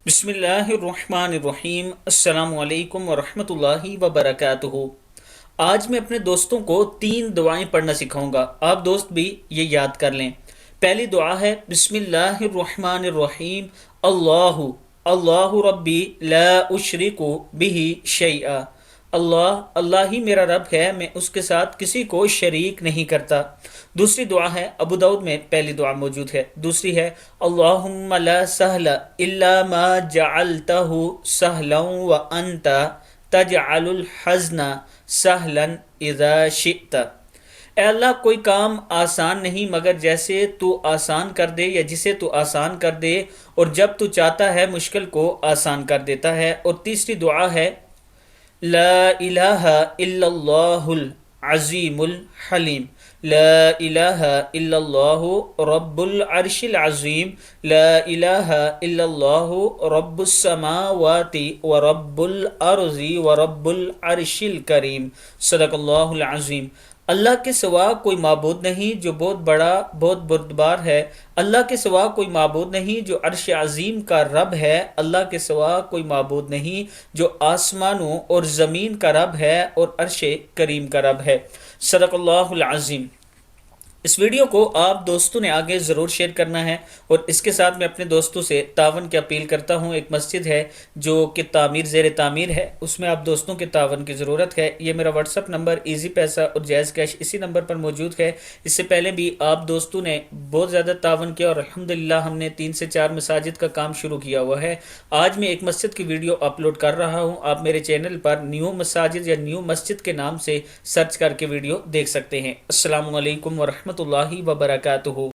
بسم اللہ الرحمن الرحیم۔ السلام علیکم ورحمۃ اللہ وبرکاتہ۔ آج میں اپنے دوستوں کو 3 دعائیں پڑھنا سکھاؤں گا، آپ دوست بھی یہ یاد کر لیں۔ پہلی دعا ہے بسم اللہ الرحمن الرحیم، اللہ اللہ ربی لا اشرک بہ شیئا۔ اللہ ہی میرا رب ہے، میں اس کے ساتھ کسی کو شریک نہیں کرتا۔ دوسری دعا ہے، ابو داؤد میں پہلی دعا موجود ہے، دوسری ہے اللہم لا سہل الا ما جعلتہ سہلا وانت تجعل الحزن سہلا اذا شئت۔ اے اللہ، کوئی کام آسان نہیں مگر جیسے تو آسان کر دے یا جسے تو آسان کر دے، اور جب تو چاہتا ہے مشکل کو آسان کر دیتا ہے۔ اور تیسری دعا ہے لا الہ الا اللہ العظیم الحلیم، لا الہ الا اللہ رب العرش العظیم، لا الہ الا اللہ رب السماوات ورب الارض ورب العرش الکریم۔ صدق اللہ العظیم۔ اللہ کے سوا کوئی معبود نہیں جو بہت بڑا، بہت بردبار ہے۔ اللہ کے سوا کوئی معبود نہیں جو عرش عظیم کا رب ہے۔ اللہ کے سوا کوئی معبود نہیں جو آسمانوں اور زمین کا رب ہے اور عرش کریم کا رب ہے۔ صدق اللہ العظیم۔ اس ویڈیو کو آپ دوستوں نے آگے ضرور شیئر کرنا ہے، اور اس کے ساتھ میں اپنے دوستوں سے تعاون کی اپیل کرتا ہوں۔ ایک مسجد ہے جو کہ زیر تعمیر ہے، اس میں آپ دوستوں کے تعاون کی ضرورت ہے۔ یہ میرا واٹس اپ نمبر ایزی پیسہ اور جائز کیش اسی نمبر پر موجود ہے۔ اس سے پہلے بھی آپ دوستوں نے بہت زیادہ تعاون کیا، اور الحمدللہ ہم نے 3 سے 4 مساجد کا کام شروع کیا ہوا ہے۔ آج میں ایک مسجد کی ویڈیو اپلوڈ کر رہا ہوں، آپ میرے چینل پر نیو مساجد یا نیو مسجد کے نام سے سرچ کر کے ویڈیو دیکھ سکتے ہیں۔ السلام علیکم ورحمۃ اللہ وبرکاتہ۔